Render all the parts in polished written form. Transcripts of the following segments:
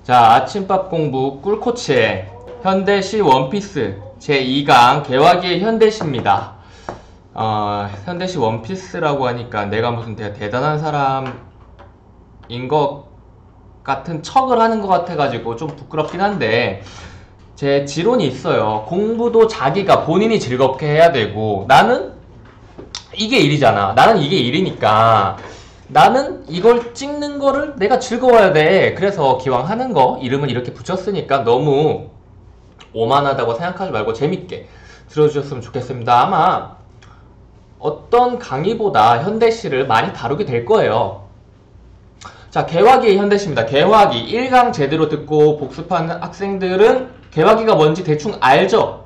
자, 아침밥 공부 꿀코치의 현대시 원피스 제2강 개화기의 현대시입니다. 현대시 원피스라고 하니까 내가 무슨 대단한 사람인 것 같은 척을 하는 것 같아가지고 좀 부끄럽긴 한데, 제 지론이 있어요. 공부도 자기가 본인이 즐겁게 해야 되고, 나는 이게 일이잖아. 나는 이게 일이니까 나는 이걸 찍는 거를 내가 즐거워야 돼. 그래서 기왕 하는 거 이름을 이렇게 붙였으니까 너무 오만하다고 생각하지 말고 재밌게 들어주셨으면 좋겠습니다. 아마 어떤 강의보다 현대시를 많이 다루게 될 거예요. 자, 개화기의 현대시입니다. 개화기 1강 제대로 듣고 복습한 학생들은 개화기가 뭔지 대충 알죠?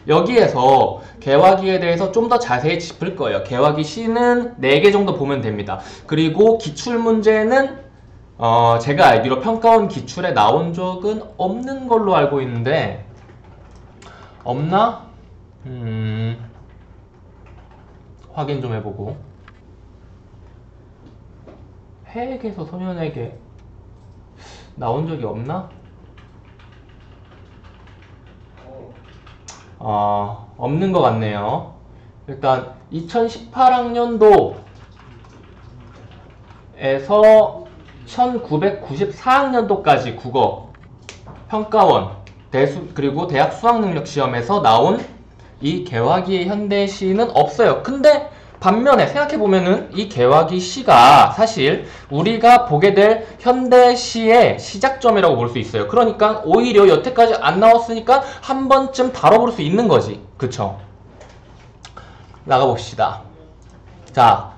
여기에서 개화기에 대해서 좀 더 자세히 짚을 거예요. 개화기 시는 4개 정도 보면 됩니다. 그리고 기출문제는 제가 알기로 평가원 기출에 나온 적은 없는 걸로 알고 있는데, 없나? 확인 좀 해보고. 해에게서 소년에게 나온 적이 없나? 없는 것 같네요. 일단 2018학년도에서 1994학년도까지 국어 평가원 그리고 대학 수학능력시험에서 나온 이 개화기의 현대시는 없어요. 근데 반면에 생각해보면은 이 개화기 시가 사실 우리가 보게 될 현대시의 시작점이라고 볼 수 있어요. 그러니까 오히려 여태까지 안 나왔으니까 한 번쯤 다뤄볼 수 있는 거지. 그쵸? 나가봅시다. 자,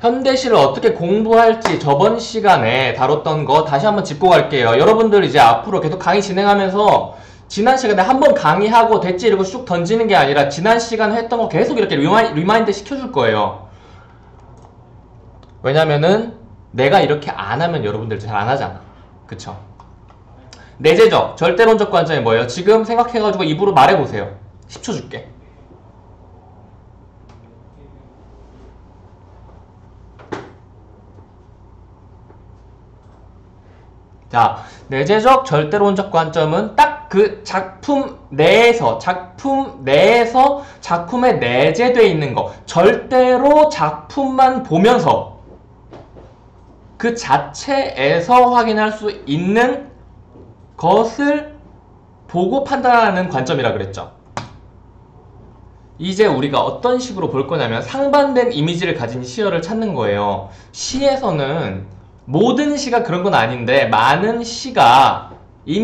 현대시를 어떻게 공부할지 저번 시간에 다뤘던 거 다시 한번 짚고 갈게요. 여러분들 이제 앞으로 계속 강의 진행하면서 지난 시간에 한번 강의하고 됐지 이러고 쑥 던지는 게 아니라 지난 시간에 했던 거 계속 이렇게 리마인드 시켜줄 거예요. 왜냐면은 내가 이렇게 안 하면 여러분들 잘 안 하잖아. 그쵸? 내재적, 절대론적 관점이 뭐예요? 지금 생각해가지고 입으로 말해보세요. 10초 줄게. 자, 내재적 절대론적 관점은 딱 그 작품 내에서 작품에 내재되어 있는 거, 절대로 작품만 보면서 그 자체에서 확인할 수 있는 것을 보고 판단하는 관점이라 그랬죠. 이제 우리가 어떤 식으로 볼 거냐면 상반된 이미지를 가진 시어를 찾는 거예요. 시에서는 모든 시가 그런 건 아닌데, 많은 시가 이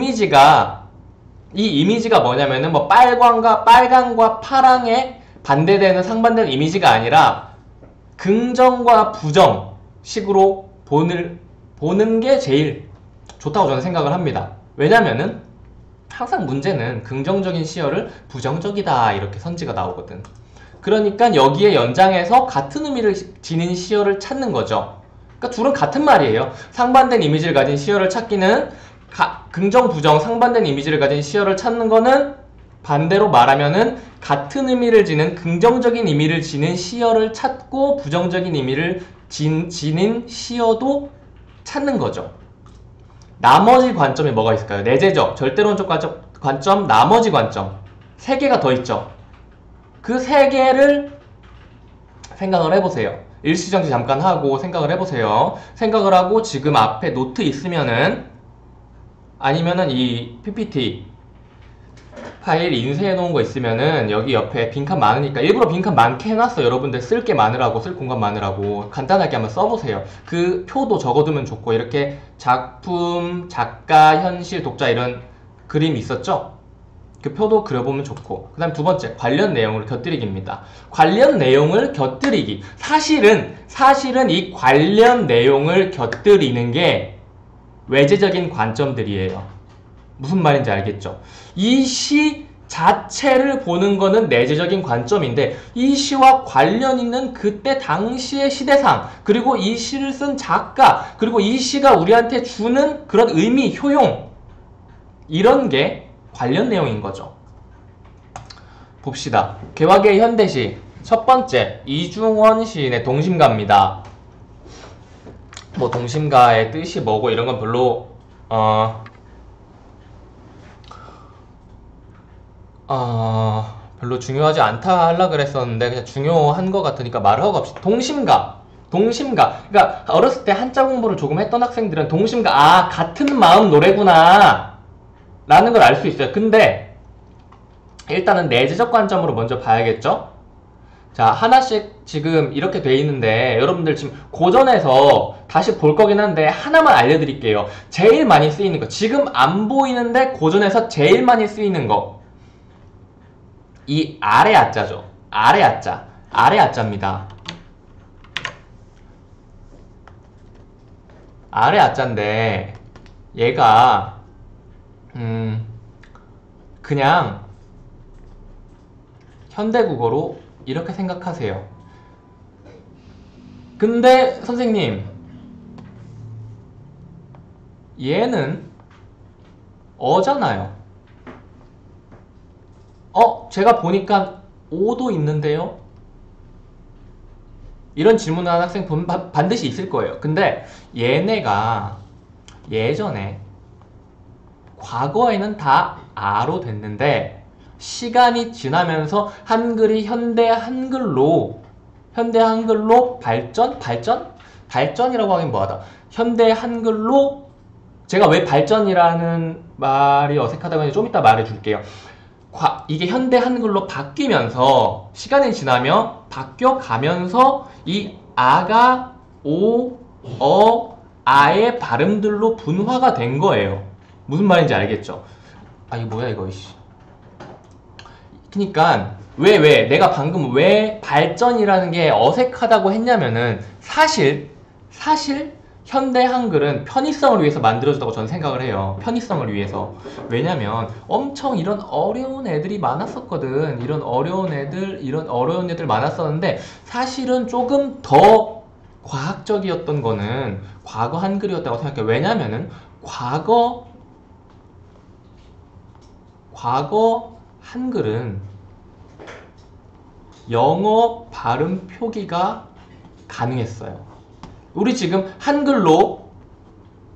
이미지가 뭐냐면은 뭐 빨강과 파랑에 반대되는 상반된 이미지가 아니라 긍정과 부정 식으로 보는 게 제일 좋다고 저는 생각을 합니다. 왜냐면은 항상 문제는 긍정적인 시어를 부정적이다 이렇게 선지가 나오거든. 그러니까 여기에 연장해서 같은 의미를 지닌 시어를 찾는 거죠. 그러니까 둘은 같은 말이에요. 상반된 이미지를 가진 시어를 찾기는 긍정, 부정, 상반된 이미지를 가진 시어를 찾는 거는 반대로 말하면은 같은 의미를 지닌 긍정적인 의미를 지닌 시어를 찾고 부정적인 의미를 지닌 시어도 찾는 거죠. 나머지 관점이 뭐가 있을까요? 내재적, 절대론적 관점, 나머지 관점 3개가 더 있죠. 그 3개를 생각을 해보세요. 일시정지 잠깐 하고 생각을 해보세요. 생각을 하고 지금 앞에 노트 있으면은, 아니면은 이 PPT 파일 인쇄해 놓은 거 있으면은 여기 옆에 빈칸 많으니까 일부러 빈칸 많게 해놨어. 여러분들 쓸 게 많으라고, 쓸 공간 많으라고 간단하게 한번 써보세요. 그 표도 적어두면 좋고, 이렇게 작품, 작가, 현실, 독자 이런 그림이 있었죠? 그 표도 그려보면 좋고. 그 다음 두 번째, 관련 내용을 곁들이기입니다. 관련 내용을 곁들이기. 사실은 이 관련 내용을 곁들이는 게 외재적인 관점들이에요. 무슨 말인지 알겠죠? 이 시 자체를 보는 거는 내재적인 관점인데, 이 시와 관련 있는 그때 당시의 시대상, 그리고 이 시를 쓴 작가, 그리고 이 시가 우리한테 주는 그런 의미, 효용, 이런 게 관련 내용인 거죠. 봅시다. 개화기의 현대시 첫 번째, 이중원 시인의 동심가입니다. 뭐 동심가의 뜻이 뭐고 이런 건 별로 별로 중요하지 않다 하려 그랬었는데 그냥 중요한 것 같으니까 말을 하고 갑시다. 동심가. 동심가. 그러니까 어렸을 때 한자 공부를 조금 했던 학생들은 동심가, 같은 마음 노래구나 라는 걸 알 수 있어요. 근데 일단은 내재적 관점으로 먼저 봐야겠죠? 자, 하나씩 지금 이렇게 돼 있는데 여러분들 지금 고전에서 다시 볼 거긴 한데 하나만 알려드릴게요. 제일 많이 쓰이는 거, 지금 안 보이는데 고전에서 제일 많이 쓰이는 거, 이 아래 아자죠. 아래 아자. 아래 아자입니다. 아래 아자인데 얘가 그냥 현대국어로 이렇게 생각하세요. 근데 선생님, 얘는 어잖아요. 제가 보니까 오도 있는데요? 이런 질문을 하는 학생 반드시 있을 거예요. 근데 얘네가 예전에 과거에는 다 아로 됐는데 시간이 지나면서 한글이 현대 한글로 발전이라고 하긴 뭐하다. 현대 한글로, 제가 왜 발전이라는 말이 어색하다고 하는지 좀 이따 말해줄게요. 이게 현대 한글로 바뀌면서 시간이 지나면 바뀌어가면서 이 아가 오, 아의 발음들로 분화가 된 거예요. 무슨 말인지 알겠죠? 이거 뭐야 이거, 이씨. 그니까 내가 방금 왜 발전이라는 게 어색하다고 했냐면은 사실 현대 한글은 편의성을 위해서 만들어졌다고 저는 생각을 해요. 편의성을 위해서. 왜냐면 엄청 이런 어려운 애들이 많았었거든. 이런 어려운 애들 많았었는데 사실은 조금 더 과학적이었던 거는 과거 한글이었다고 생각해요. 왜냐면은 과거 한글은 영어 발음 표기가 가능했어요. 우리 지금 한글로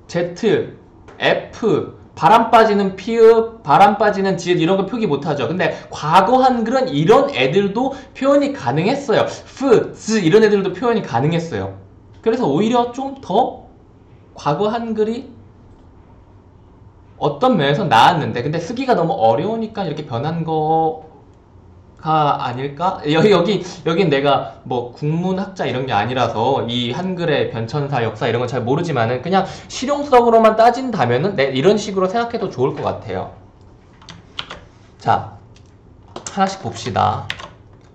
Z, F, 바람 빠지는 피읍, 바람 빠지는 지읒 이런 거 표기 못하죠. 근데 과거 한글은 이런 애들도 표현이 가능했어요. F, Z 이런 애들도 표현이 가능했어요. 그래서 오히려 좀 더 과거 한글이 어떤 면에서 나았는데, 근데 쓰기가 너무 어려우니까 이렇게 변한 거가 아닐까? 여긴 내가 뭐 국문학자 이런 게 아니라서 이 한글의 변천사 역사 이런 건 잘 모르지만은 그냥 실용적으로만 따진다면은 이런 식으로 생각해도 좋을 것 같아요. 자, 하나씩 봅시다.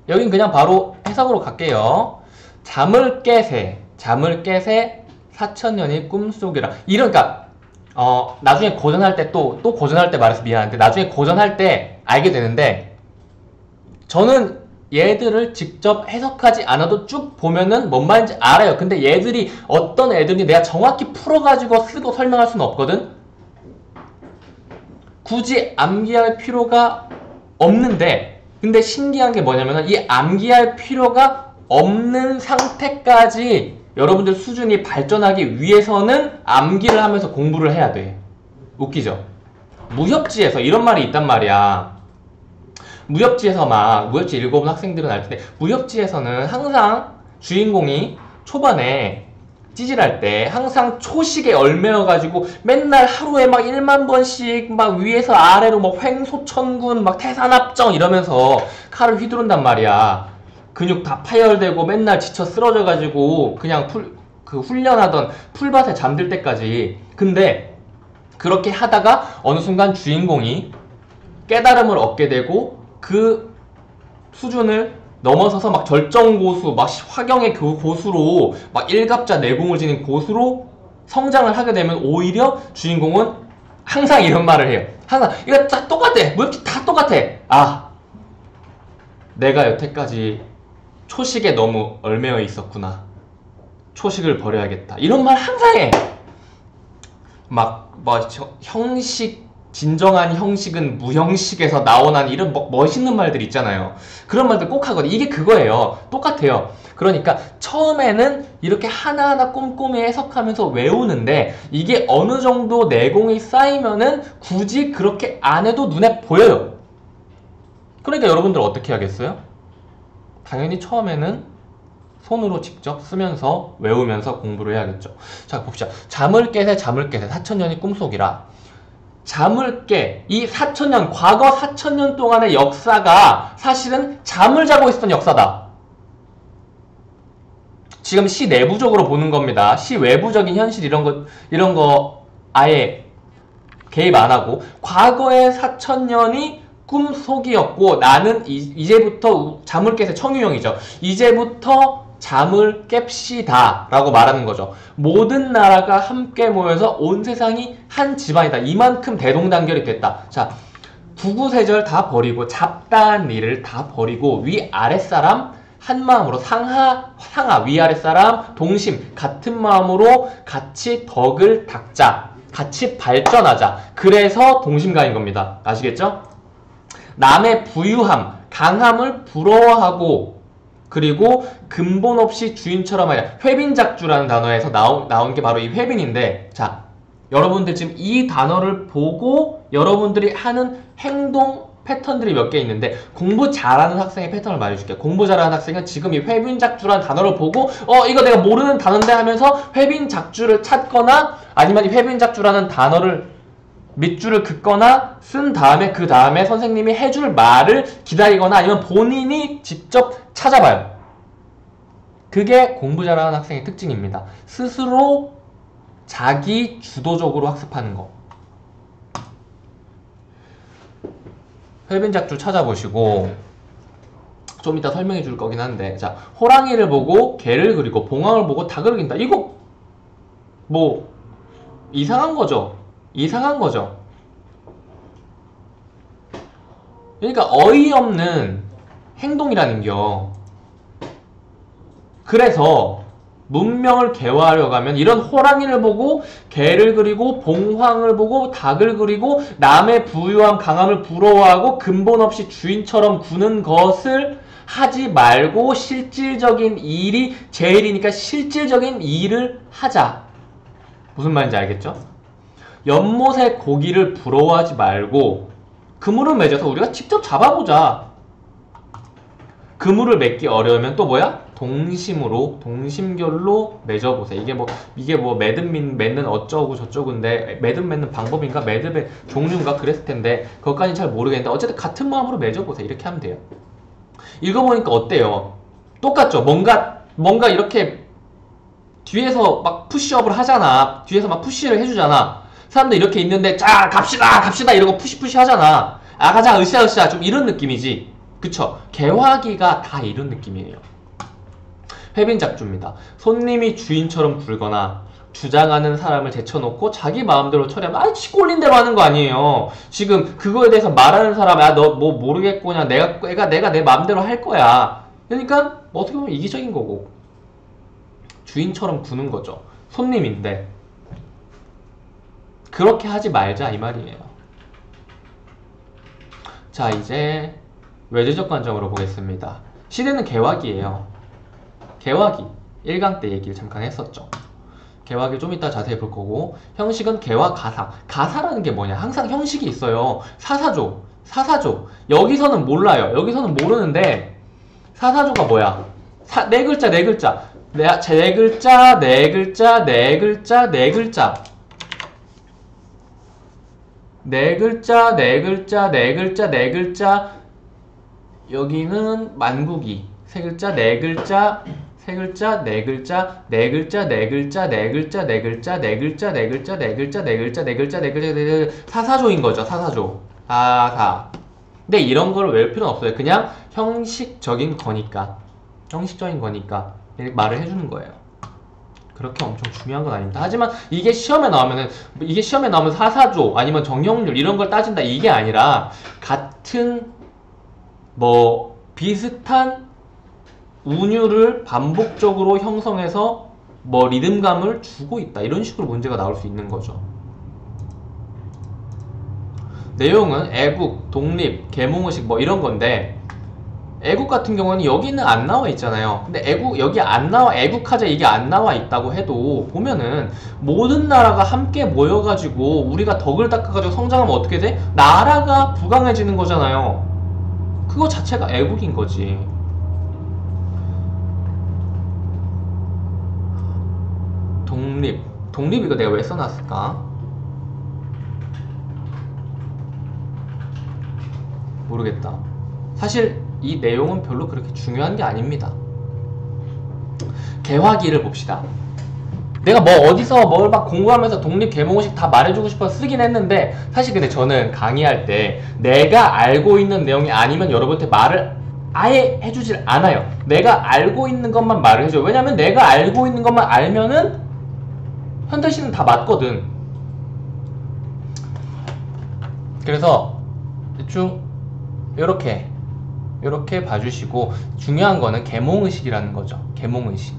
여긴 그냥 바로 해석으로 갈게요. 잠을 깨세 사천년이 꿈속이라. 이러니까 나중에 고전할 때 또 고전할 때 말해서 미안한데 나중에 고전할 때 알게 되는데, 저는 얘들을 직접 해석하지 않아도 쭉 보면은 뭔 말인지 알아요. 근데 얘들이 어떤 애들인지 내가 정확히 풀어가지고 쓰고 설명할 수는 없거든. 굳이 암기할 필요가 없는데, 근데 신기한 게 뭐냐면은 이 암기할 필요가 없는 상태까지 여러분들 수준이 발전하기 위해서는 암기를 하면서 공부를 해야 돼. 웃기죠? 무협지에서 이런 말이 있단 말이야. 무협지에서 무협지 읽어본 학생들은 알 텐데, 무협지에서는 항상 주인공이 초반에 찌질할 때 항상 초식에 얽매여가지고 맨날 하루에 막 1만 번씩 막 위에서 아래로 막 횡소천군 막 태산압정 이러면서 칼을 휘두른단 말이야. 근육 다 파열되고 맨날 지쳐 쓰러져가지고 그냥 훈련하던 풀밭에 잠들 때까지. 근데 그렇게 하다가 어느 순간 주인공이 깨달음을 얻게 되고 그 수준을 넘어서서 막 절정고수, 막 화경의 고수로 막 일갑자 내공을 지닌 고수로 성장을 하게 되면 오히려 주인공은 항상 이런 말을 해요. 항상 이거 다 똑같아. 뭐였지? 다 똑같아. 내가 여태까지 초식에 너무 얽매여 있었구나. 초식을 버려야겠다. 이런 말 항상 해. 형식, 진정한 형식은 무형식에서 나오는 이런 멋있는 말들 있잖아요. 그런 말들 꼭 하거든. 이게 그거예요. 똑같아요. 그러니까 처음에는 이렇게 하나하나 꼼꼼히 해석하면서 외우는데 이게 어느 정도 내공이 쌓이면은 굳이 그렇게 안 해도 눈에 보여요. 그러니까 여러분들 어떻게 하겠어요? 당연히 처음에는 손으로 직접 쓰면서 외우면서 공부를 해야겠죠. 자, 봅시다. 잠을 깨세 잠을 깨세 4천년이 꿈속이라. 잠을 깨. 이 4천년, 과거 4천년 동안의 역사가 사실은 잠을 자고 있었던 역사다. 지금 시 내부적으로 보는 겁니다. 시 외부적인 현실 이런 거 아예 개입 안 하고, 과거의 4천년이 꿈속이었고 나는 이제부터 잠을 깨세 청유형이죠. 이제부터 잠을 깹시다 라고 말하는 거죠. 모든 나라가 함께 모여서 온 세상이 한 집안이다. 이만큼 대동단결이 됐다. 자, 구구세절 다 버리고 잡다한 일을 다 버리고 위아랫사람 한 마음으로 상하 위아랫사람 동심 같은 마음으로 같이 덕을 닦자. 같이 발전하자. 그래서 동심가인 겁니다. 아시겠죠? 남의 부유함, 강함을 부러워하고, 그리고 근본 없이 주인처럼 하자. 회빈작주라는 단어에서 나온 게 바로 이 회빈인데, 자, 여러분들 지금 이 단어를 보고 여러분들이 하는 행동 패턴들이 몇 개 있는데, 공부 잘하는 학생의 패턴을 말해줄게요. 공부 잘하는 학생은 지금 이 회빈작주라는 단어를 보고 이거 내가 모르는 단어인데 하면서 회빈작주를 찾거나, 아니면 이 회빈작주라는 단어를 밑줄을 긋거나 쓴 다음에 그 다음에 선생님이 해줄 말을 기다리거나 아니면 본인이 직접 찾아봐요. 그게 공부 잘하는 학생의 특징입니다. 스스로 자기 주도적으로 학습하는 거. 회빈작주 찾아보시고 좀 이따 설명해 줄 거긴 한데, 자, 호랑이를 보고 개를 그리고 봉황을 보고 닭을 그린다. 이거 뭐 이상한 거죠. 이상한 거죠. 그러니까 어이없는 행동이라는겨. 그래서 문명을 개화하려고 하면 이런 호랑이를 보고 개를 그리고 봉황을 보고 닭을 그리고 남의 부유함 강함을 부러워하고 근본 없이 주인처럼 구는 것을 하지 말고 실질적인 일이 제일이니까 실질적인 일을 하자. 무슨 말인지 알겠죠? 연못의 고기를 부러워하지 말고 그물을 맺어서 우리가 직접 잡아보자. 그물을 맺기 어려우면 또 뭐야? 동심결로 맺어보세요. 이게 뭐 매듭 맺는 어쩌고 저쩌고인데, 매듭 맺는 방법인가 매듭의 종류인가 그랬을 텐데 그것까지는 잘 모르겠는데 어쨌든 같은 마음으로 맺어보세요. 이렇게 하면 돼요. 읽어보니까 어때요? 똑같죠? 뭔가 이렇게 뒤에서 막 푸시업을 하잖아. 뒤에서 막 푸시를 해주잖아. 사람들 이렇게 있는데 자 갑시다 이러고 푸시 하잖아. 가자 으쌰 좀 이런 느낌이지. 그쵸? 개화기가 다 이런 느낌이에요. 회빈작주입니다. 손님이 주인처럼 굴거나 주장하는 사람을 제쳐놓고 자기 마음대로 처리하면 지 꼴린 대로 하는 거 아니에요. 지금 그거에 대해서 말하는 사람 너 뭐 모르겠구나. 내가 내 마음대로 할 거야. 그러니까 어떻게 보면 이기적인 거고 주인처럼 구는 거죠. 손님인데 그렇게 하지 말자 이 말이에요. 자, 이제 외제적 관점으로 보겠습니다. 시대는 개화기예요. 개화기 1강 때 얘기를 잠깐 했었죠. 개화기 좀 이따 자세히 볼 거고, 형식은 개화 가사. 가사라는 게 뭐냐? 항상 형식이 있어요. 사사조. 여기서는 몰라요. 여기서는 모르는데 사사조가 뭐야? 네 글자. 네 글자. 여기는 만국이 세 글자, 네 글자, 사사조인 거죠. 사사조. 근데 이런 걸 외울 필요는 없어요. 그냥 형식적인 거니까 말을 해주는 거예요. 그렇게 엄청 중요한 건 아닙니다. 하지만 이게 시험에 나오면 사사조 아니면 정형률 이런 걸 따진다 이게 아니라, 같은 뭐 비슷한 운율을 반복적으로 형성해서 뭐 리듬감을 주고 있다 이런 식으로 문제가 나올 수 있는 거죠. 내용은 애국, 독립, 계몽의식 뭐 이런 건데, 애국 같은 경우는 여기는 안 나와 있잖아요. 근데 여기 안 나와, 애국하자 이게 안 나와 있다고 해도 보면은 모든 나라가 함께 모여가지고 우리가 덕을 닦아가지고 성장하면 어떻게 돼? 나라가 부강해지는 거잖아요. 그거 자체가 애국인 거지. 독립 이거 내가 왜 써놨을까? 모르겠다. 사실 이 내용은 별로 그렇게 중요한 게 아닙니다. 개화기를 봅시다. 내가 뭐 어디서 뭘 막 공부하면서 독립 계몽식 다 말해주고 싶어서 쓰긴 했는데, 사실 근데 저는 강의할 때 내가 알고 있는 내용이 아니면 여러분한테 말을 아예 해주질 않아요. 내가 알고 있는 것만 말을 해줘요. 왜냐면 내가 알고 있는 것만 알면은 현대시는 다 맞거든. 그래서 대충 요렇게 봐주시고, 중요한 거는 계몽의식이라는 거죠. 계몽의식.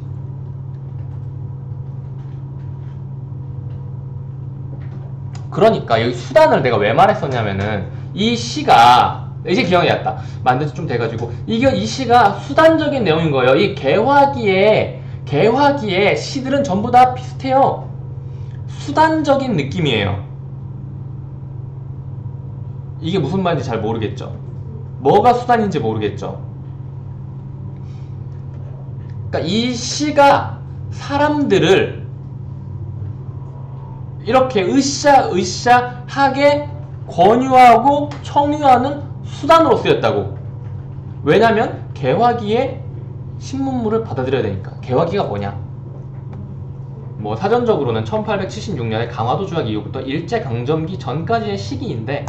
그러니까 여기 수단을 내가 왜 말했었냐면은, 이 시가 이제 기억이 났다. 만든 지 좀 돼가지고 이 시가 수단적인 내용인 거예요. 이 개화기의 시들은 전부 다 비슷해요. 수단적인 느낌이에요. 이게 무슨 말인지 잘 모르겠죠. 뭐가 수단인지 모르겠죠. 그러니까 이 시가 사람들을 이렇게 으쌰으쌰하게 권유하고 청유하는 수단으로 쓰였다고. 왜냐면 개화기에 신문물을 받아들여야 되니까. 개화기가 뭐냐? 뭐 사전적으로는 1876년에 강화도 조약 이후부터 일제강점기 전까지의 시기인데,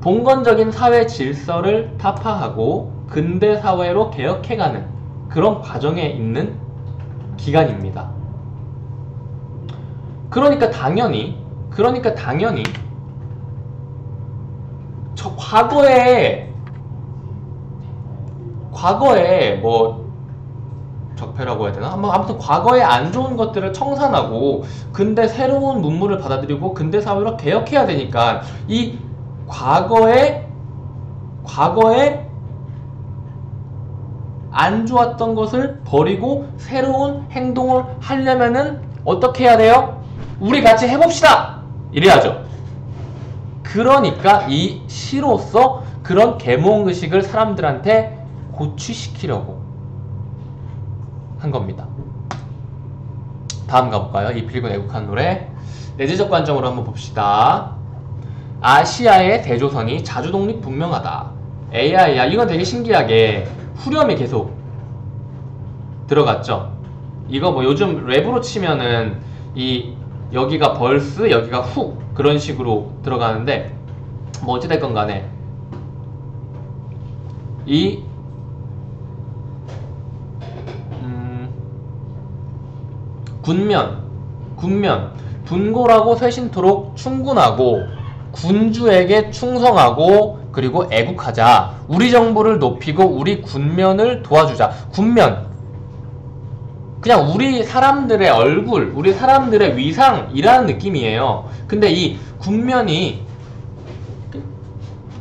봉건적인 사회 질서를 타파하고 근대 사회로 개혁해가는 그런 과정에 있는 기간입니다. 그러니까 당연히 저 과거에 뭐 적폐라고 해야 되나? 아무튼 과거에 안 좋은 것들을 청산하고 근대 새로운 문물을 받아들이고 근대 사회로 개혁해야 되니까, 이 과거에 안 좋았던 것을 버리고 새로운 행동을 하려면은 어떻게 해야 돼요? 우리 같이 해봅시다! 이래야죠. 그러니까 이 시로서 그런 계몽의식을 사람들한테 고취시키려고 한 겁니다. 다음 가볼까요? 이 빌군 애국한 노래. 내재적 관점으로 한번 봅시다. 아시아의 대조선이 자주독립 분명하다. AI야. 이건 되게 신기하게 후렴이 계속 들어갔죠. 이거 뭐 요즘 랩으로 치면은 여기가 벌스, 여기가 훅 그런 식으로 들어가는데, 뭐 어찌됐건 간에 군면 분골하고 쇄신토록 충군하고 군주에게 충성하고 그리고 애국하자. 우리 정부를 높이고 우리 군면을 도와주자. 군면, 그냥 우리 사람들의 얼굴, 우리 사람들의 위상이라는 느낌이에요. 근데 이 군면이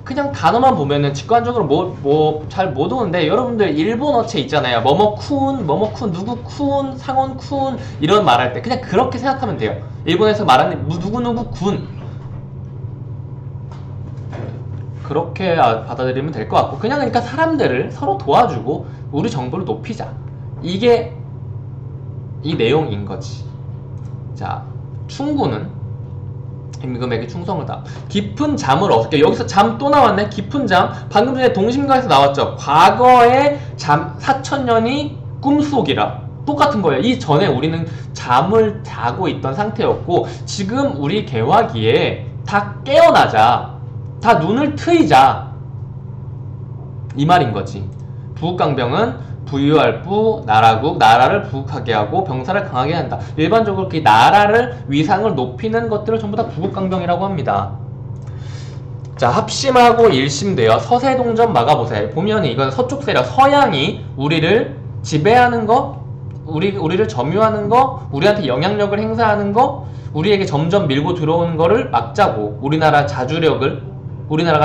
그냥 단어만 보면은 직관적으로 뭐 잘 못 오는데, 여러분들 일본어체 있잖아요. 뭐뭐쿤, 누구쿤, 상원쿤 이런 말할 때 그냥 그렇게 생각하면 돼요. 일본에서 말하는 누구누구 군, 그렇게 받아들이면 될 것 같고, 그냥 그러니까 사람들을 서로 도와주고 우리 정부를 높이자. 이게 이 내용인 거지. 자, 충군은 임금에게 충성을 다. 깊은 잠을 얻게. 여기서 잠 또 나왔네. 깊은 잠. 방금 전에 동심가에서 나왔죠. 과거의 잠 4000년이 꿈속이라. 똑같은 거예요. 이전에 우리는 잠을 자고 있던 상태였고, 지금 우리 개화기에 다 깨어나자. 다 눈을 트이자. 이 말인 거지. 부국강병은 부유할 부, 나라국, 나라를 부국하게 하고 병사를 강하게 한다. 일반적으로 그 나라를, 위상을 높이는 것들을 전부 다 부국강병이라고 합니다. 자, 합심하고 일심되어 서세동전 막아보세. 보면 이건 서쪽 세력, 서양이 우리를 지배하는 거, 우리를 점유하는 거, 우리한테 영향력을 행사하는 거, 우리에게 점점 밀고 들어오는 거를 막자고, 우리나라가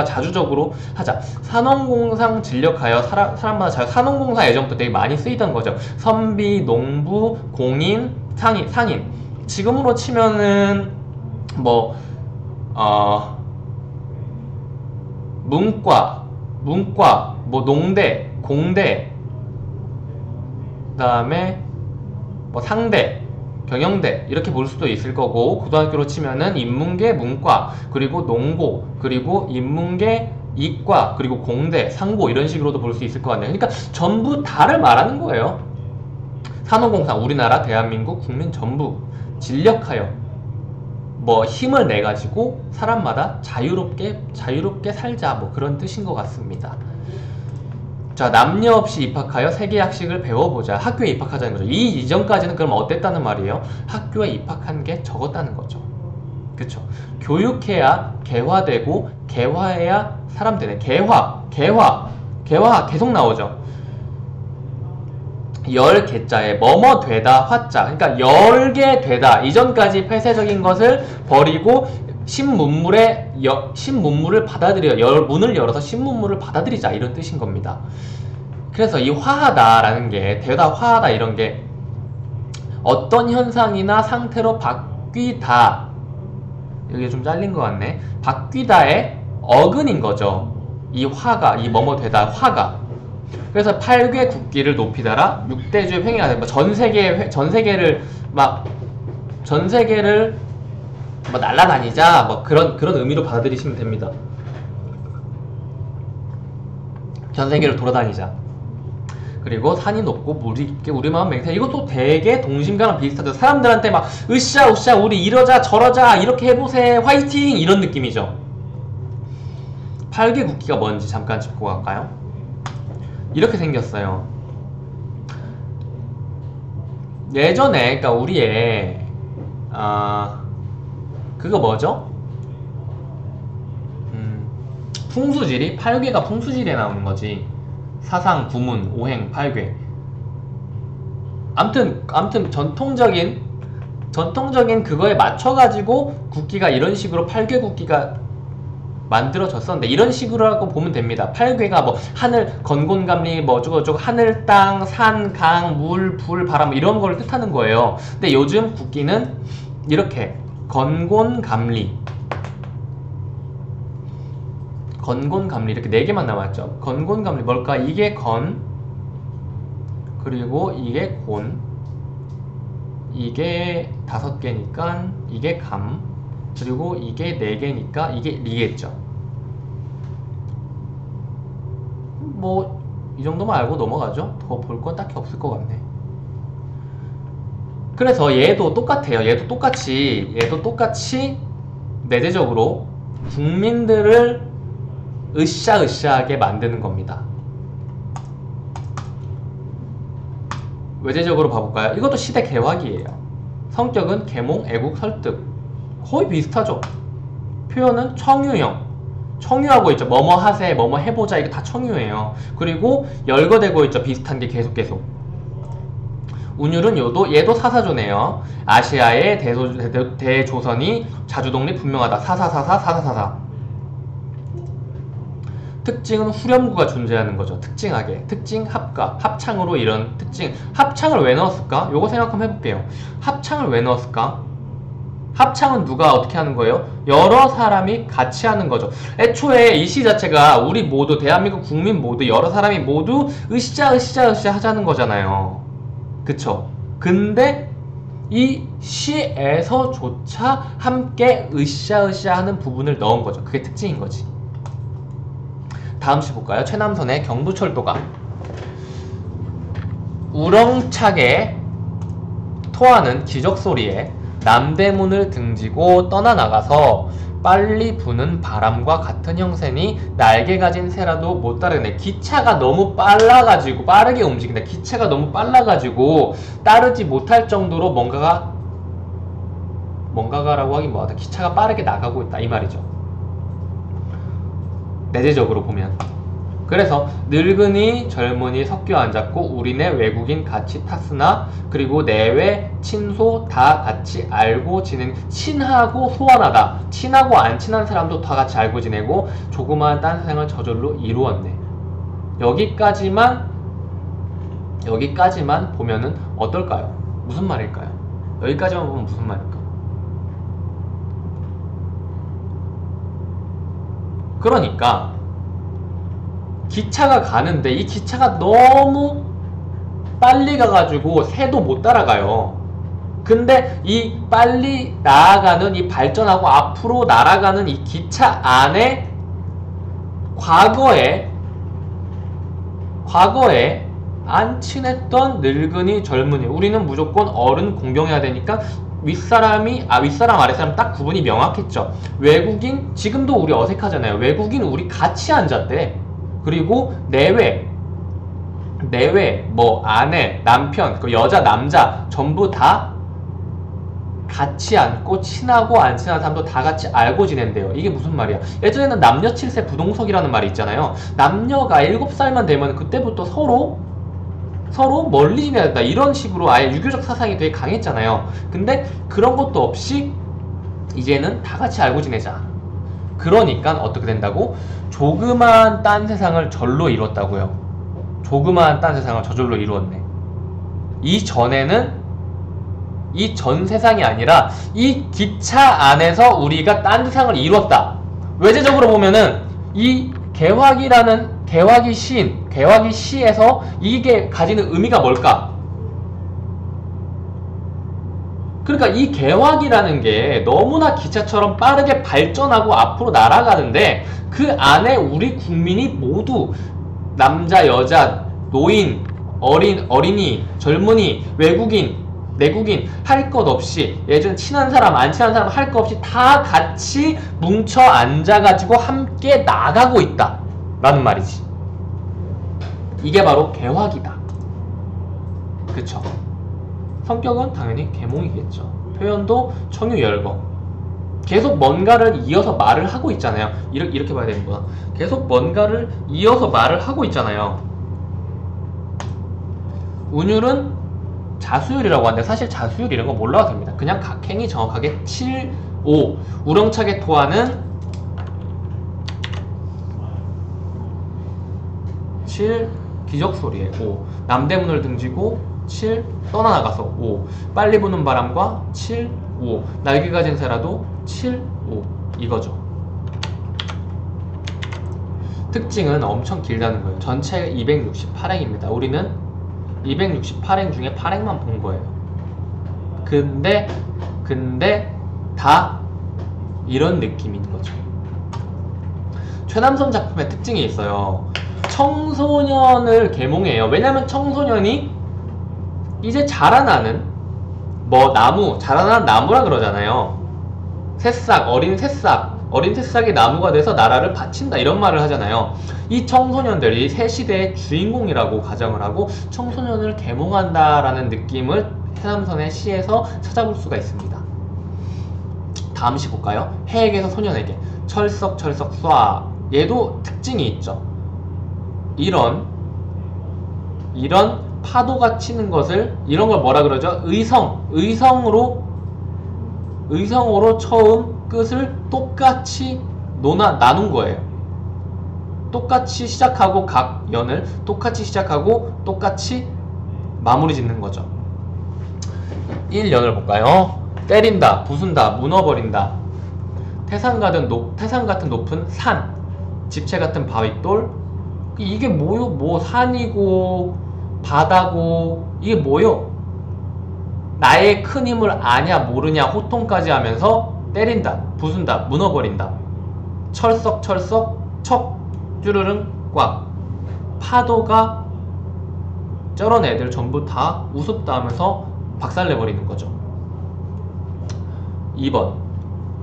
자주적으로 하자. 산업공상 진력하여 사람마다 산업공사 예전부터 되게 많이 쓰이던 거죠. 선비, 농부, 공인, 상인. 지금으로 치면은 문과, 문과, 뭐 농대, 공대, 그 다음에 뭐 상대, 경영대 이렇게 볼 수도 있을 거고, 고등학교로 치면은 인문계, 문과, 그리고 농고, 그리고 인문계, 이과, 그리고 공대, 상고 이런 식으로도 볼 수 있을 것 같네요. 그러니까 전부 다를 말하는 거예요. 산업공상, 우리나라 대한민국 국민 전부 진력하여 뭐 힘을 내 가지고 사람마다 자유롭게 살자, 뭐 그런 뜻인 것 같습니다. 자, 남녀 없이 입학하여 세계학식을 배워보자. 학교에 입학하자는 거죠. 이 이전까지는 그럼 어땠다는 말이에요? 학교에 입학한 게 적었다는 거죠. 그쵸? 교육해야 개화되고, 개화해야 사람 되네. 개화 계속 나오죠. 열 개자에 뭐뭐 되다 화자, 그러니까 열게 되다, 이전까지 폐쇄적인 것을 버리고 신문물을 받아들여, 문을 열어서 신문물을 받아들이자, 이런 뜻인 겁니다. 그래서 이 화하다라는 게, 되다 화하다 이런 게 어떤 현상이나 상태로 바뀌다, 여기 좀 잘린 것 같네. 바뀌다의 어근인 거죠. 이 화가, 이 뭐뭐 되다 화가. 그래서 8개 국기를 높이다라 6대주의 횡행하다. 뭐 전세계를 뭐 날아다니자, 뭐 그런 의미로 받아들이시면 됩니다. 전세계를 돌아다니자. 그리고 산이 높고 물이 깊게 우리 마음 맹세. 이것도 되게 동심과랑 비슷하죠. 사람들한테 막 으쌰 우리 이러자 저러자 이렇게 해보세 화이팅 이런 느낌이죠. 8개 국기가 뭔지 잠깐 짚고 갈까요? 이렇게 생겼어요. 예전에, 그러니까 우리의 그거 뭐죠? 풍수지리? 8괴가 풍수지리에 나오는 거지. 사상, 구문, 오행, 8괴. 암튼 전통적인 그거에 맞춰가지고 국기가 이런 식으로 8괴 국기가 만들어졌었는데, 이런 식으로 하고 보면 됩니다. 8괴가 뭐 하늘, 건곤감리, 뭐 어쩌고저쩌고, 하늘, 땅, 산, 강, 물, 불, 바람 이런 걸 뜻하는 거예요. 근데 요즘 국기는 이렇게 건곤감리 이렇게 4개만 남았죠. 건곤감리 뭘까? 이게 건, 그리고 이게 곤, 이게 5개니까 이게 감, 그리고 이게 4개니까 이게 리겠죠. 뭐 이 정도만 알고 넘어가죠. 더 볼 건 딱히 없을 것 같네. 그래서 얘도 똑같아요. 얘도 똑같이 내재적으로 국민들을 으쌰으쌰하게 만드는 겁니다. 외재적으로 봐볼까요? 이것도 시대 개화기예요. 성격은 계몽, 애국, 설득. 거의 비슷하죠. 표현은 청유형. 청유하고 있죠. 뭐뭐 하세, 뭐뭐 해보자, 이게 다 청유예요. 그리고 열거되고 있죠. 비슷한 게 계속. 운율은 얘도 사사조네요. 아시아의 대조선이 자주독립 분명하다. 사사사사. 특징은 후렴구가 존재하는 거죠. 특징하게. 특징, 합가, 합창으로 이런 특징. 합창을 왜 넣었을까? 요거 생각 한번 해볼게요. 합창을 왜 넣었을까? 합창은 누가 어떻게 하는 거예요? 여러 사람이 같이 하는 거죠. 애초에 이 시 자체가 우리 모두, 대한민국 국민 모두, 여러 사람이 모두 으쌰으쌰 하자는 거잖아요. 그쵸? 근데 이 시에서조차 함께 으쌰으쌰 하는 부분을 넣은 거죠. 그게 특징인 거지. 다음 시 볼까요? 최남선의 경부철도가 우렁차게 토하는 기적소리에 남대문을 등지고 떠나나가서 빨리 부는 바람과 같은 형세니 날개 가진 새라도 못 따르네. 기차가 너무 빨라가지고, 빠르게 움직인다. 기차가 너무 빨라가지고 따르지 못할 정도로 뭔가가라고 하긴 뭐하다. 기차가 빠르게 나가고 있다, 이 말이죠. 내재적으로 보면. 그래서 늙은이 젊은이 섞여 앉았고 우리네 외국인 같이 탔으나, 그리고 내외 친소 다 같이 알고 지낸. 친하고 소원하다. 친하고 안 친한 사람도 다 같이 알고 지내고 조그마한 딴 세상을 저절로 이루었네. 여기까지만 보면은 어떨까요? 무슨 말일까요? 여기까지만 보면 무슨 말일까? 그러니까 기차가 가는데 이 기차가 너무 빨리 가가지고 새도 못 따라가요. 근데 이 빨리 나아가는 이 발전하고 앞으로 날아가는 이 기차 안에 과거에 안 친했던 늙은이 젊은이, 우리는 무조건 어른 공경해야 되니까 윗사람 아랫사람 딱 구분이 명확했죠. 외국인, 지금도 우리 어색하잖아요. 외국인 우리 같이 앉았대. 그리고 내외 뭐 아내, 남편, 그 여자, 남자 전부 다 같이 앉고 친하고 안 친한 사람도 다 같이 알고 지낸대요. 이게 무슨 말이야? 예전에는 남녀 7세 부동석이라는 말이 있잖아요. 남녀가 7살만 되면 그때부터 서로 멀리 지내야 된다, 이런 식으로 아예 유교적 사상이 되게 강했잖아요. 근데 그런 것도 없이 이제는 다 같이 알고 지내자. 그러니까 어떻게 된다고? 조그만 딴 세상을 절로 이뤘다고요. 조그만 딴 세상을 저절로 이루었네. 이전에는 이 전 세상이 아니라 이 기차 안에서 우리가 딴 세상을 이뤘다. 외제적으로 보면은 이 개화기 시에서 이게 가지는 의미가 뭘까? 그러니까 이 개화기라는 게 너무나 기차처럼 빠르게 발전하고 앞으로 날아가는데 그 안에 우리 국민이 모두 남자, 여자, 노인, 어린이, 젊은이, 외국인, 내국인 할 것 없이, 예전 친한 사람, 안 친한 사람 할 것 없이 다 같이 뭉쳐 앉아가지고 함께 나가고 있다 라는 말이지. 이게 바로 개화기다. 그쵸? 성격은 당연히 계몽이겠죠. 표현도 청유열거. 계속 뭔가를 이어서 말을 하고 있잖아요. 이렇게 봐야 되는구나. 계속 뭔가를 이어서 말을 하고 있잖아요. 운율은 자수율이라고 하는데 사실 자수율 이런 거 몰라도 됩니다. 그냥 각행이 정확하게 7, 5. 우렁차게 토하는 7, 기적소리에 5. 남대문을 등지고 7, 떠나나가서 5. 빨리 부는 바람과 7, 5. 날개 가진 새라도 7, 5. 이거죠. 특징은 엄청 길다는 거예요. 전체 268행입니다. 우리는 268행 중에 8행만 본 거예요. 근데 다 이런 느낌인 거죠. 최남선 작품의 특징이 있어요. 청소년을 계몽해요. 왜냐면 청소년이 이제 자라나는 뭐 나무, 자라나는 나무라 그러잖아요. 새싹, 어린 새싹이 나무가 돼서 나라를 바친다, 이런 말을 하잖아요. 이 청소년들이 새 시대의 주인공이라고 가정을 하고 청소년을 계몽한다라는 느낌을 해남선의 시에서 찾아볼 수가 있습니다. 다음 시 볼까요? 해에게서 소년에게. 철썩철썩 쏴. 얘도 특징이 있죠. 이런 파도가 치는 것을, 이런 걸 뭐라 그러죠? 의성으로 처음 끝을 똑같이 나눈 거예요. 똑같이 시작하고 각 연을 똑같이 시작하고 똑같이 마무리 짓는 거죠. 1연을 볼까요? 때린다, 부순다, 무너버린다. 태산 같은 높은 산, 집채 같은 바윗돌. 이게 뭐요? 뭐 산이고 바다고, 이게 뭐요? 나의 큰 힘을 아냐 모르냐 호통까지 하면서 때린다, 부순다, 무너버린다. 철썩철썩 척 쭈르릉 꽉. 파도가 저런 애들 전부 다 우습다 하면서 박살내버리는 거죠. 2번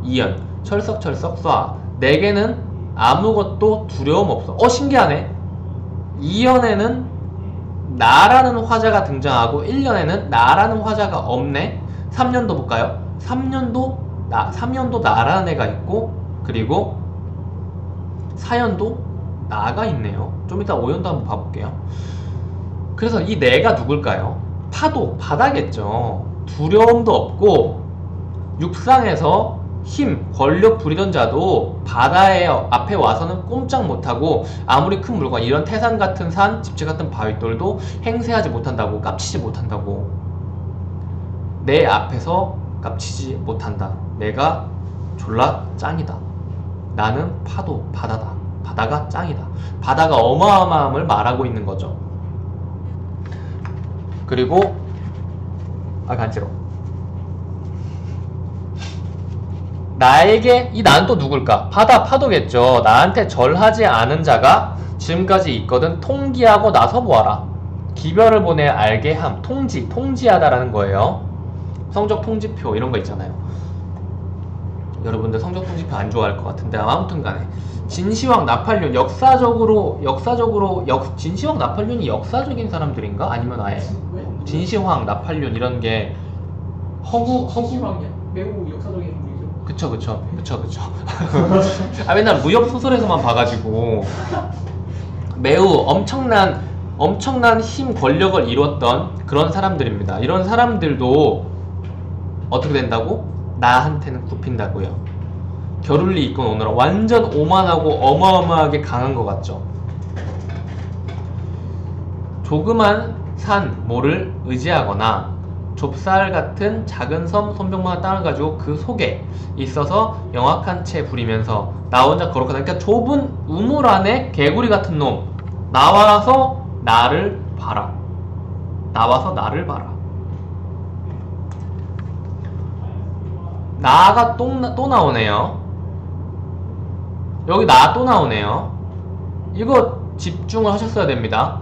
2연. 철썩철썩 쏴. 내게는 아무것도 두려움 없어. 신기하네. 2연에는 나라는 화자가 등장하고 1년에는 나라는 화자가 없네. 3년도 볼까요? 3년도 나라는 애가 있고, 그리고 4연도 나가 있네요. 좀 이따 5연도 한번 봐볼게요. 그래서 이 내가 누굴까요? 파도, 바다겠죠. 두려움도 없고 육상에서 힘, 권력 부리던 자도 바다의 앞에 와서는 꼼짝 못하고, 아무리 큰 물건, 이런 태산 같은 산, 집채 같은 바윗돌도 행세하지 못한다고, 깝치지 못한다고. 내 앞에서 깝치지 못한다. 내가 졸라 짱이다. 나는 파도, 바다다. 바다가 짱이다. 바다가 어마어마함을 말하고 있는 거죠. 그리고 간지러워. 나에게, 이 나는 또 누굴까? 바다 파도겠죠. 나한테 절하지 않은 자가 지금까지 있거든 통기하고 나서 보아라. 기별을 보내 알게 함. 통지하다라는 거예요. 성적 통지표 이런 거 있잖아요. 여러분들 성적 통지표 안 좋아할 것 같은데 아무튼 간에 진시황 나팔륜 역사적으로 진시황 나팔륜이 역사적인 사람들인가? 아니면 아예 진시황 나팔륜 이런 게 진시황이야? 매우 역사적인 분이죠. 그쵸. 맨날 무협 소설에서만 봐가지고 매우 엄청난 힘 권력을 이뤘던 그런 사람들입니다. 이런 사람들도 어떻게 된다고? 나한테는 굽힌다고요. 겨룰리 이권 오너라. 완전 오만하고 어마어마하게 강한 것 같죠. 조그만 산 모를 의지하거나 좁쌀 같은 작은 섬 손병만한 땅을 가지고 그 속에 있어서 영악한 채 부리면서 나 혼자 거룩하다. 그러니까 좁은 우물 안에 개구리 같은 놈 나와서 나를 봐라. 나가 또 나오네요. 여기 나 또 나오네요. 이거 집중을 하셨어야 됩니다.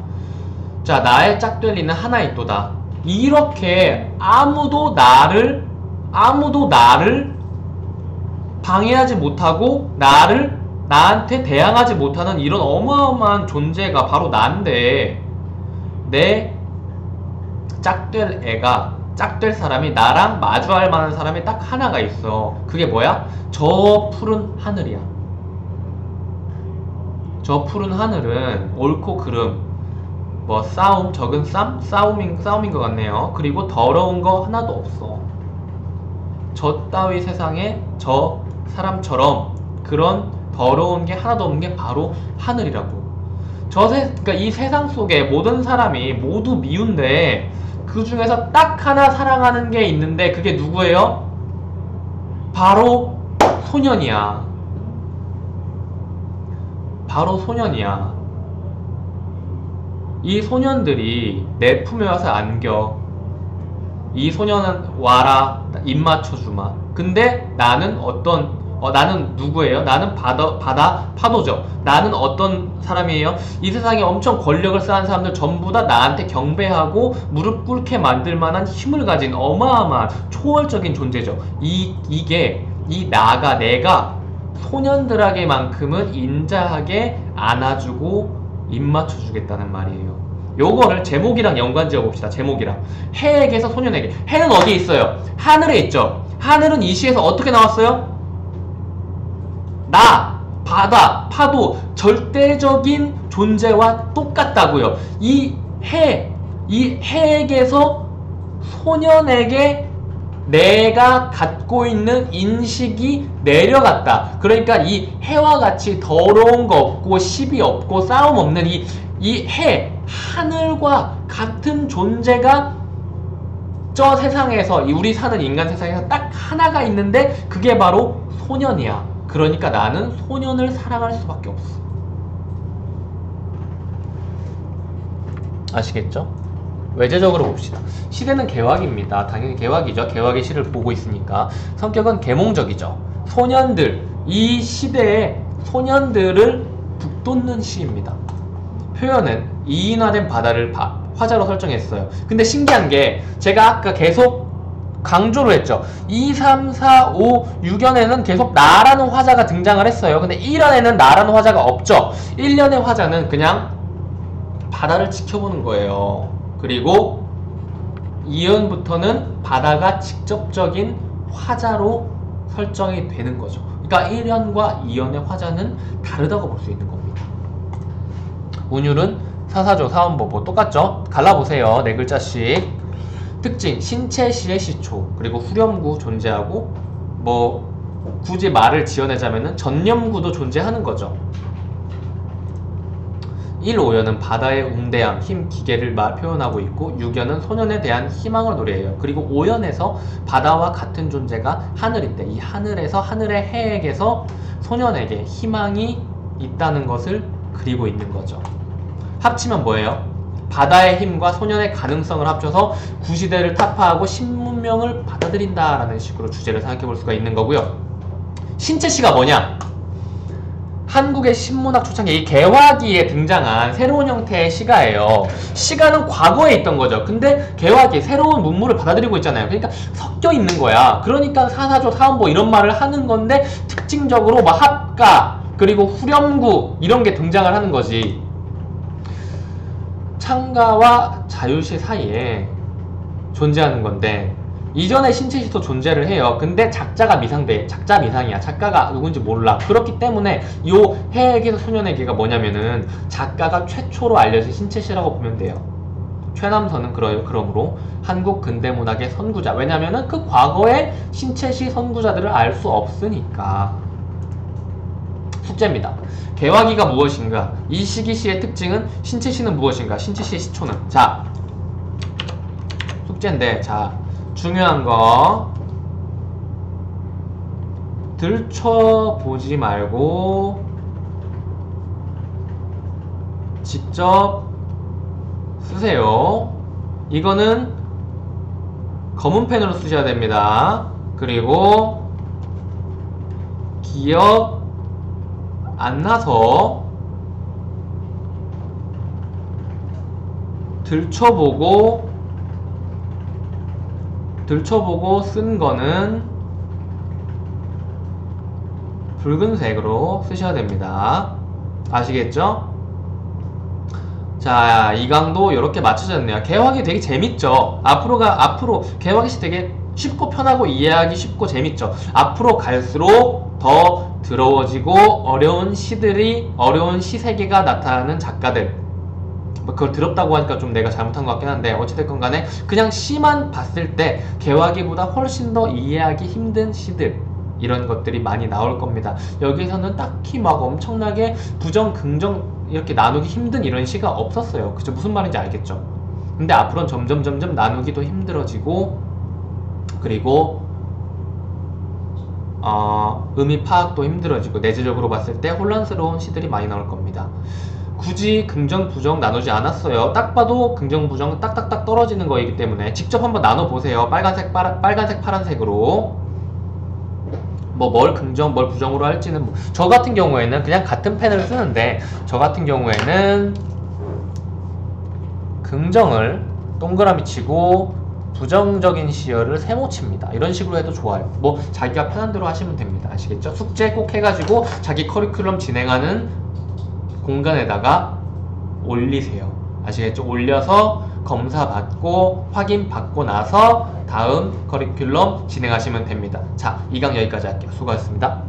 자, 나의 짝될 리는 하나 있도다. 이렇게 아무도 나를 방해하지 못하고 나한테 대항하지 못하는 이런 어마어마한 존재가 바로 나인데, 내 짝될 사람이 나랑 마주할 만한 사람이 딱 하나가 있어. 그게 뭐야? 저 푸른 하늘이야. 저 푸른 하늘은 옳고 그름, 뭐 싸움, 적은 싸움인 것 같네요. 그리고 더러운 거 하나도 없어. 저 따위 세상에 저 사람처럼 그런 더러운 게 하나도 없는 게 바로 하늘이라고. 그러니까 이 세상 속에 모든 사람이 모두 미운데 그 중에서 딱 하나 사랑하는 게 있는데 그게 누구예요? 바로 소년이야. 이 소년들이 내 품에 와서 안겨. 이 소년은 와라, 입 맞춰주마. 근데 나는 나는 누구예요? 나는 바다 파도죠. 나는 어떤 사람이에요? 이 세상에 엄청 권력을 쌓은 사람들 전부 다 나한테 경배하고 무릎 꿇게 만들 만한 힘을 가진 어마어마한 초월적인 존재죠. 이게 내가 소년들에게만큼은 인자하게 안아주고 입 맞춰주겠다는 말이에요. 요거를 제목이랑 연관 지어봅시다. 제목이랑. 해에게서 소년에게. 해는 어디에 있어요? 하늘에 있죠. 하늘은 이 시에서 어떻게 나왔어요? 바다, 파도, 절대적인 존재와 똑같다고요. 이 해에게서 소년에게 내가 갖고 있는 인식이 내려갔다. 그러니까 이 해와 같이 더러운 거 없고 시비 없고 싸움 없는 이 하늘과 같은 존재가 저 세상에서, 우리 사는 인간 세상에서 딱 하나가 있는데 그게 바로 소년이야. 그러니까 나는 소년을 사랑할 수밖에 없어. 아시겠죠? 외제적으로 봅시다. 시대는 개화기입니다. 당연히 개화기죠. 개화기 시를 보고 있으니까. 성격은 계몽적이죠. 이 시대의 소년들을 북돋는 시입니다. 표현은 이인화된 바다를 화자로 설정했어요. 근데 신기한 게 제가 아까 계속 강조를 했죠. 2, 3, 4, 5, 6연에는 계속 나라는 화자가 등장을 했어요. 근데 1연에는 나라는 화자가 없죠. 1년의 화자는 그냥 바다를 지켜보는 거예요. 그리고 2연부터는 바다가 직접적인 화자로 설정이 되는 거죠. 그러니까 1연과 2연의 화자는 다르다고 볼 수 있는 겁니다. 운율은 사사조, 사원보보 똑같죠? 갈라보세요. 네 글자씩. 특징, 신체시의 시초, 그리고 후렴구 존재하고, 뭐 굳이 말을 지어내자면은 전념구도 존재하는 거죠. 1, 5연은 바다의 웅대함, 힘, 기계를 표현하고 있고 6연은 소년에 대한 희망을 노래해요. 그리고 5연에서 바다와 같은 존재가 하늘인데 이 하늘에서 하늘의 해에게서 소년에게 희망이 있다는 것을 그리고 있는 거죠. 합치면 뭐예요? 바다의 힘과 소년의 가능성을 합쳐서 구시대를 타파하고 신문명을 받아들인다라는 식으로 주제를 생각해 볼 수가 있는 거고요. 신체시가 뭐냐? 한국의 신문학 초창기 이 개화기에 등장한 새로운 형태의 시가예요. 시가는 과거에 있던 거죠. 근데 개화기 새로운 문물을 받아들이고 있잖아요. 그러니까 섞여 있는 거야. 그러니까 사사조, 사원보 이런 말을 하는 건데 특징적으로 뭐 합가 그리고 후렴구 이런 게 등장을 하는 거지. 창가와 자유시 사이에 존재하는 건데 이전에 신체시도 존재를 해요. 근데 작자가 미상돼. 작자 미상이야. 작가가 누군지 몰라. 그렇기 때문에 요 해에게서 소년에게가 뭐냐면은 작가가 최초로 알려진 신체시라고 보면 돼요. 최남선은 그러므로 한국 근대문학의 선구자. 왜냐면은 그 과거의 신체시 선구자들을 알 수 없으니까. 숙제입니다. 개화기가 무엇인가? 이 시기 시의 특징은 신체시는 무엇인가? 신체시의 시초는. 자, 숙제인데, 자, 중요한 거 들춰보지 말고 직접 쓰세요. 이거는 검은 펜으로 쓰셔야 됩니다. 그리고 기억 안 나서 들춰보고 쓴 거는 붉은색으로 쓰셔야 됩니다. 아시겠죠? 자, 이 강도 이렇게 맞춰졌네요. 개화기 되게 재밌죠? 앞으로 개화기시 되게 쉽고 편하고 이해하기 쉽고 재밌죠? 앞으로 갈수록 더 더러워지고 어려운 시세계가 나타나는 작가들. 그걸 더럽다고 하니까 좀 내가 잘못한 것 같긴 한데 어찌됐건 간에 그냥 시만 봤을 때 개화기보다 훨씬 더 이해하기 힘든 시들 이런 것들이 많이 나올 겁니다. 여기서는 딱히 막 엄청나게 부정, 긍정 이렇게 나누기 힘든 이런 시가 없었어요. 그죠? 무슨 말인지 알겠죠? 근데 앞으로는 점점 나누기도 힘들어지고 그리고 의미 파악도 힘들어지고 내재적으로 봤을 때 혼란스러운 시들이 많이 나올 겁니다. 굳이 긍정, 부정 나누지 않았어요. 딱 봐도 긍정, 부정 딱딱딱 떨어지는 거이기 때문에 직접 한번 나눠보세요. 빨간색, 파란색으로 뭘 긍정, 뭘 부정으로 할지는 저 같은 경우에는 그냥 같은 펜을 쓰는데 저 같은 경우에는 긍정을 동그라미 치고 부정적인 시열을 세모 칩니다. 이런 식으로 해도 좋아요. 자기가 편한 대로 하시면 됩니다. 아시겠죠? 숙제 꼭 해가지고 자기 커리큘럼 진행하는 공간에다가 올리세요. 아시겠죠? 올려서 검사 받고 확인 받고 나서 다음 커리큘럼 진행하시면 됩니다. 자, 2강 여기까지 할게요. 수고하셨습니다.